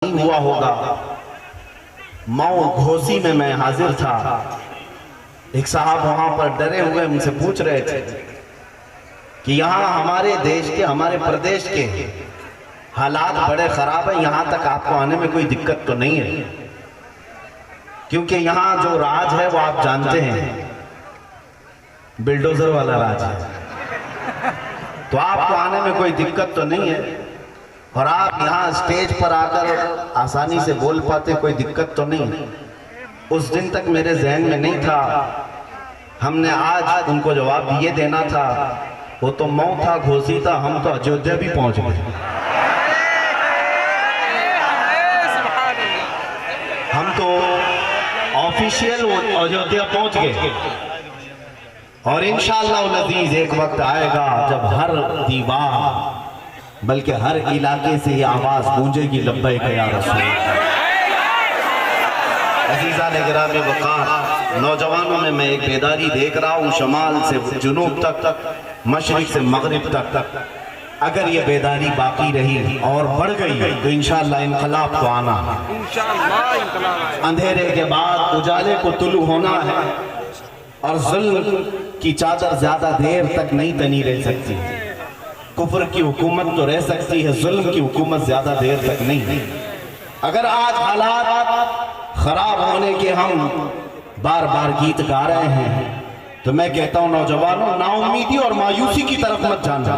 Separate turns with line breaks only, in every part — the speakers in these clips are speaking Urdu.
نہیں ہوا ہوگا۔ مئو گھوسی میں میں حاضر تھا، ایک صاحب وہاں پر ڈرے ہوئے مجھ سے پوچھ رہے تھے کہ یہاں ہمارے دیش کے، ہمارے پردیش کے حالات بڑے خراب ہیں، یہاں تک آپ کو آنے میں کوئی دقت تو نہیں ہے؟ کیونکہ یہاں جو راج ہے وہ آپ جانتے ہیں، بلڈوزر والا راج ہے، تو آپ کو آنے میں کوئی دقت تو نہیں ہے، اور آپ یہاں اسٹیج پر آ کر آسانی سے بول پاتے، کوئی دقت تو نہیں؟ اس دن تک میرے ذہن میں نہیں تھا، ہم نے آج ان کو جواب یہ دینا تھا، وہ تو مئو تھا، گھوسی تھا، ہم تو اجودھیا بھی پہنچ گئے، ہم تو آفیشیل اجودھیا پہنچ گئے، اور انشاءاللہ العزیز ایک وقت آئے گا جب ہر دیوار بلکہ ہر علاقے سے یہ آواز گونجے گی، لبیک یا رسول اللہ۔ عزیزان گرامی وقار، نوجوانوں میں ایک بیداری دیکھ رہا ہوں، شمال سے جنوب تک، مشرق سے مغرب تک، اگر یہ بیداری باقی رہی اور بڑھ گئی تو انشاءاللہ انقلاب کو آنا ہے، اندھیرے کے بعد اجالے کو طلوع ہونا ہے، اور ظلم کی چادر زیادہ دیر تک نہیں تنی رہ سکتی، کفر کی حکومت تو رہ سکتی ہے، ظلم کی حکومت زیادہ دیر تک نہیں۔ اگر آج حالات خراب ہونے کے ہم بار بار گیت گا رہے ہیں تو میں کہتا ہوں نوجوانوں، نا امیدی اور مایوسی کی طرف مت جانا۔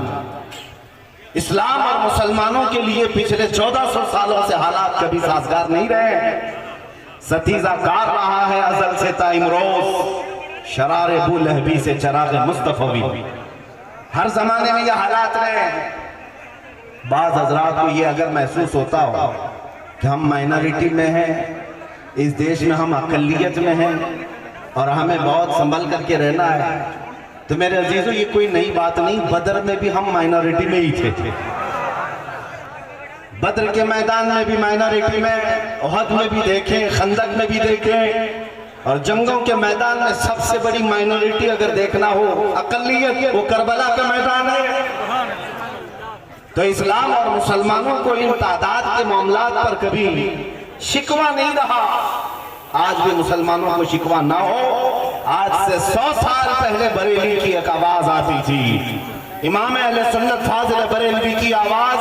اسلام اور مسلمانوں کے لیے پچھلے 1400 سالوں سے حالات کبھی سازگار نہیں رہے ہیں، ستیزہ کار رہا ہے ازل سے تا امروز، شرار ابو لہبی سے چراغ مصطفی، ہر زمانے میں یہ حالات رہے ہیں۔ بعض حضرات کو یہ اگر محسوس ہوتا ہو کہ ہم مائنورٹی میں ہیں، اس دیش میں ہم اقلیت میں ہیں اور ہمیں بہت سنبھل کر کے رہنا ہے، تو میرے عزیزو یہ کوئی نئی بات نہیں، بدر میں بھی ہم مائنورٹی میں ہی تھے، بدر کے میدان میں بھی مائنورٹی میں، احد میں بھی دیکھیں، خندق میں بھی دیکھیں، اور جنگوں کے میدان میں سب سے بڑی مائنورٹی اگر دیکھنا ہو، اقلیت، وہ کربلا کا میدان ہے۔ تو اسلام اور مسلمانوں کو ان تعداد کے معاملات پر کبھی شکوہ نہیں رہا، آج بھی مسلمانوں کو شکوہ نہ ہو۔ آج سے 100 سال پہلے بریلی کی ایک آواز آتی تھی، امام اہل سنت فاضل بریلوی کی آواز،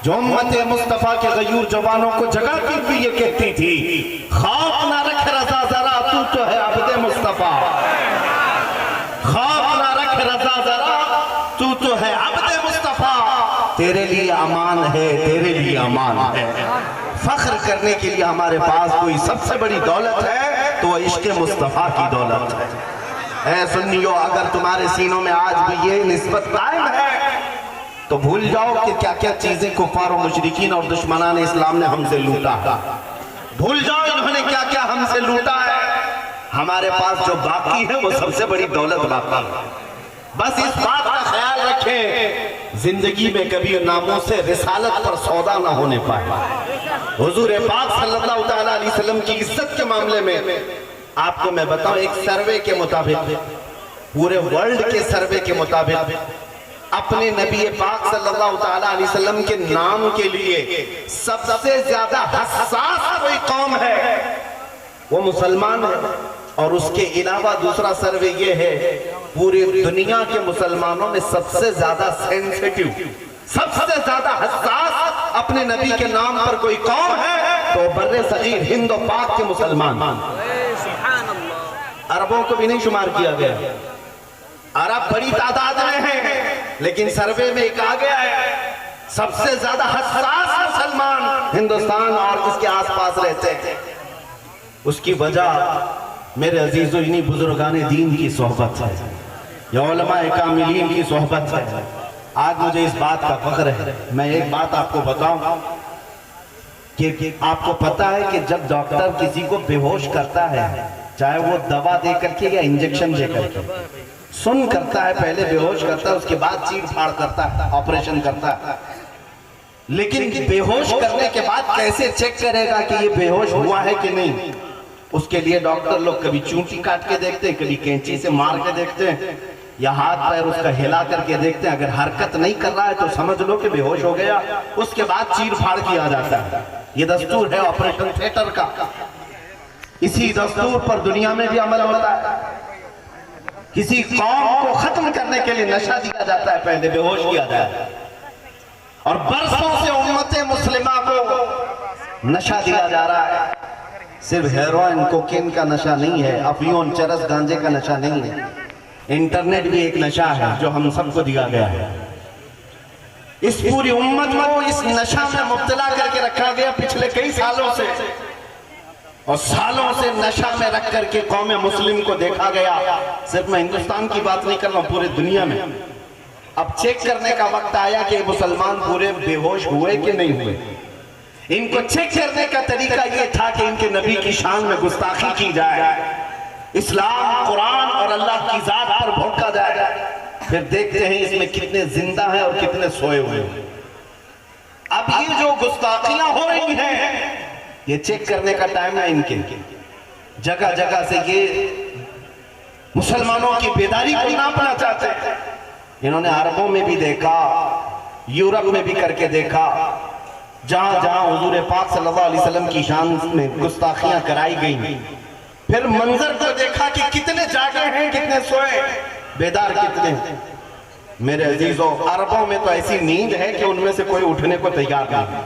جو امت مصطفیٰ کے غیور جوانوں کو جگاتی ہوئی یہ کہتی تھی، خوف نہ رکھ رضا ذرا تو ہے عبد مصطفیٰ، خوف نہ رکھ رضا ذرا تو ہے عبد مصطفیٰ، تیرے لیے امان ہے، تیرے لیے امان ہے۔ فخر کرنے کے لیے ہمارے پاس کوئی سب سے بڑی دولت ہے تو وہ عشق مصطفیٰ کی دولت ہے۔ اے سنیو، اگر تمہارے سینوں میں آج بھی یہ نسبت قائم ہے تو بھول جاؤ کہ کیا کیا چیزیں کفار و مشرکین اور دشمنان اسلام نے ہم سے لوٹا ہے، بھول جاؤ انہوں نے کیا کیا ہم سے لوٹا ہے۔ ہمارے پاس جو باقی ہے وہ سب سے بڑی دولت باقی ہے۔ بس اس بات کا خیال رکھیں، زندگی میں کبھی ناموس رسالت پر سودا نہ ہونے پائے۔ حضور پاک صلی اللہ علیہ وسلم کی عزت کے معاملے میں آپ کو میں بتاؤں، ایک سروے کے مطابق، پورے ورلڈ کے سروے کے مطابق، اپنے نبی پاک صلی اللہ علیہ وسلم کے نام کے لیے سب سے زیادہ حساس کوئی قوم ہے وہ مسلمان ہے، اور اس کے علاوہ دوسرا سروے یہ ہے، پوری دنیا کے مسلمانوں میں سب سے زیادہ سینسیٹیو، سب سے زیادہ حساس اپنے نبی کے نام پر کوئی قوم ہے تو بر صغیر ہند و پاک کے مسلمان۔ عربوں کو بھی نہیں شمار کیا گیا، عرب بڑی تعداد میں ہیں، لیکن سروے میں ایک آ گیا ہے، سب سے زیادہ حساس مسلمان ہندوستان اور اس کے آس پاس رہتے ہیں۔ اس کی وجہ میرے عزیزو انہی بزرگان دین کی صحبت ہے، یا علماء کاملین کی صحبت ہے۔ آج مجھے اس بات کا فخر ہے، میں ایک بات آپ کو بتاؤں کہ آپ کو پتہ ہے کہ جب ڈاکٹر کسی کو بے ہوش کرتا ہے، چاہے وہ دوا دے کر کے یا انجیکشن دے کر کے، سن کرتا ہے، پہلے بے ہوش کرتا ہے، اس کے بعد چیر پھاڑ کرتا ہے، آپریشن کرتا ہے، لیکن بے ہوش کرنے کے بعد کیسے چیک کرے گا کہ یہ بے ہوش ہوا ہے کہ نہیں؟ اس کے لیے ڈاکٹر لوگ کبھی چونٹی کاٹ کے دیکھتے ہیں، کبھی کینچی سے مار کے دیکھتے ہیں، یا ہاتھ پیر اس کا ہلا کر کے دیکھتے ہیں، اگر حرکت نہیں کر رہا ہے تو سمجھ لو کہ بے ہوش ہو گیا، اس کے بعد چیر پھاڑ کیا جاتا ہے۔ یہ دستور ہے آپریشن تھیٹر کا. اسی دستور پر دنیا میں بھی عمل ہوتا ہے. کسی قوم کو ختم کرنے کے لیے نشہ دیا جاتا ہے، پہلے بے ہوش کیا جاتا ہے، اور برسوں سے امت مسلمہ کو نشہ دیا جا رہا ہے. صرف ہیروئن کوکین کا نشہ نہیں ہے، افیون چرس گانجے کا نشہ نہیں ہے. انٹرنیٹ بھی ایک نشہ ہے جو ہم سب کو دیا گیا ہے. اس پوری امت کو اس نشہ میں مبتلا کر کے رکھا گیا پچھلے کئی سالوں سے، اور سالوں سے نشہ میں رکھ کر کے قوم مسلم کو دیکھا گیا. صرف میں ہندوستان کی بات نہیں کر رہا ہوں، پورے دنیا میں. اب چیک کرنے کا وقت آیا کہ مسلمان پورے بے ہوش ہوئے کہ نہیں ہوئے. ان کو چیک کرنے کا طریقہ یہ تھا کہ ان کے نبی کی شان میں گستاخی کی جائے، اسلام، قرآن اور اللہ کی ذات پر بھڑکا جائے. پھر دیکھتے ہیں اس میں کتنے زندہ ہیں اور کتنے سوئے ہوئے ہیں. اب یہ جو گستاخیاں ہو رہی ہیں یہ چیک کرنے کا ٹائم ہے ان کے. جگہ جگہ سے یہ مسلمانوں کی بیداری کو ناپنا چاہتے ہیں. انہوں نے عربوں میں بھی دیکھا، یورپ میں بھی کر کے دیکھا، جہاں جہاں حضور پاک صلی اللہ علیہ وسلم کی شان میں گستاخیاں کرائی گئیں. پھر منظر کو دیکھا کہ کتنے جاگے ہیں، کتنے سوئے، بیدار کتنے ہیں. میرے عزیزو، عربوں میں تو ایسی نیند ہے کہ ان میں سے کوئی اٹھنے کو تیار نہیں.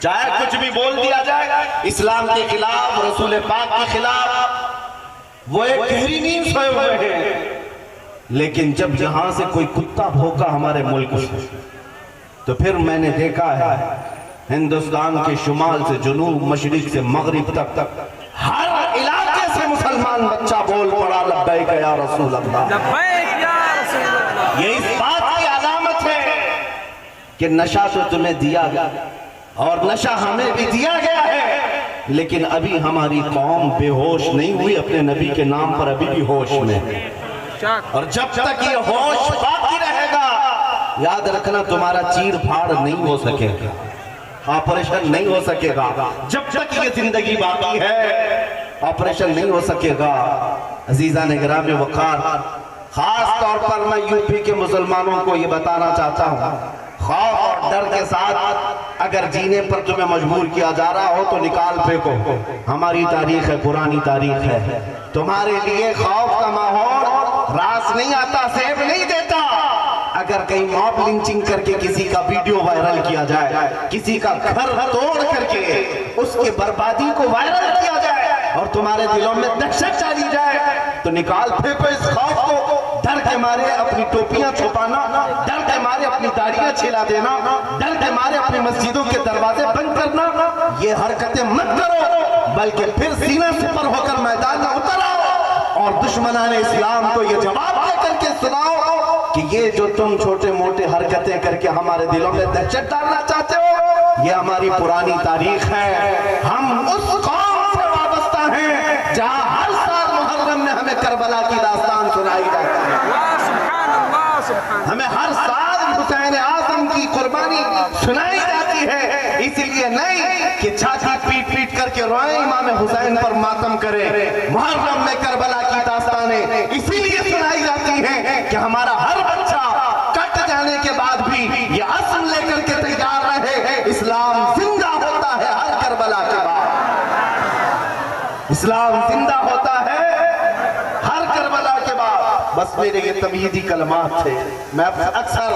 چاہے کچھ بھی بول دیا جائے اسلام کے خلاف، رسول پاک کے خلاف، وہ ایک گہری نیند سوئے ہوئے ہیں. لیکن جب یہاں سے کوئی کتا بھوکا ہمارے ملک سے، تو پھر میں نے دیکھا ہے ہندوستان کے شمال سے جنوب، مشرق سے مغرب تک ہر علاقے سے مسلمان بچہ بول پڑا لبیک یا رسول اللہ،
لبیک یا رسول اللہ.
یہ اس بات کی علامت ہے کہ نشہ تو تمہیں دیا گیا اور نشہ ہمیں بھی دیا گیا ہے، لیکن ابھی ہماری قوم بے ہوش نہیں ہوئی. اپنے نبی کے نام پر ابھی بھی ہوش میں. اور جب تک یہ ہوش باقی رہے گا، یاد رکھنا تمہارا چیر پھاڑ نہیں ہو سکے گا، آپریشن نہیں ہو سکے گا. جب تک یہ زندگی باقی ہے آپریشن نہیں ہو سکے گا. عزیزان گرامی وقار، خاص طور پر میں یو پی کے مسلمانوں کو یہ بتانا چاہتا ہوں، خوف اور ڈر کے ساتھ اگر جینے پر تمہیں مجبور کیا جا رہا ہو تو نکال پھینکو. ہماری تاریخ ہے، پرانی تاریخ ہے. تمہارے لیے خوف کا ماحول راس نہیں آتا، سیب نہیں دیتا. اگر کہیں موب لنچنگ کر کے کسی کا ویڈیو وائرل کیا جائے، کسی کا گھر توڑ کر کے اس کے بربادی کو وائرل کیا جائے اور تمہارے دلوں میں دہشت ڈالی جائے، تو نکال پھینکو اس خوف کو. ڈر کے مارے اپنی ٹوپیاں چھپانا، ڈر کے مارے اپنی داڑیاں چھلا دینا، ڈر کے مارے اپنی مسجدوں کے دروازے بند کرنا، یہ حرکتیں مت کرو، بلکہ پھر سینہ سپر ہو کر میدان میں اتر آؤ اور دشمنان اسلام کو یہ جواب دے کر کے سناؤ کہ یہ جو تم چھوٹے موٹے حرکتیں کر کے ہمارے دلوں میں دہشت ڈالنا چاہتے ہو، یہ ہماری پرانی تاریخ ہے. ہم اس قوم سے وابستہ ہیں جہاں ہر سال محرم میں ہمیں کربلا کی داستان سنائی جاتی ہے. ہمیں ہر سال حسین اعظم کی قربانی سنائی جاتی ہے. اس لیے نہیں کہ چھاتی پیٹ پیٹ کر کے روئیں امام حسین پر ماتم کرے. محرم میں کربلا کی داستانیں اسی لیے سنائی جاتی ہیں کہ ہمارا ہر بچہ کٹ جانے کے بعد بھی یہ عزم لے کر کے تیار رہے، اسلام زندہ ہوتا ہے ہر کربلا کے بعد. اسلام زندہ ہوتا ہے ہر کربلا کے بعد. بس میرے یہ تمہیدی کلمات تھے. میں اکثر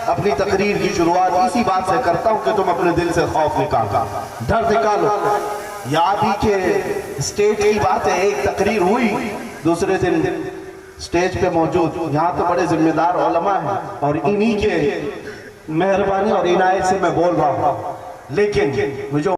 اپنی تقریر کی شروعات اسی بات سے کرتا ہوں کہ تم اپنے دل سے خوف نکالو، ڈر نکالو. یاد ہی کہ اسٹیج کی بات ہے، ایک تقریر ہوئی، دوسرے دن اسٹیج پہ موجود یہاں تو بڑے ذمہ دار علماء ہیں اور انہی کے مہربانی اور عنایت سے میں بول رہا ہوں، لیکن مجھے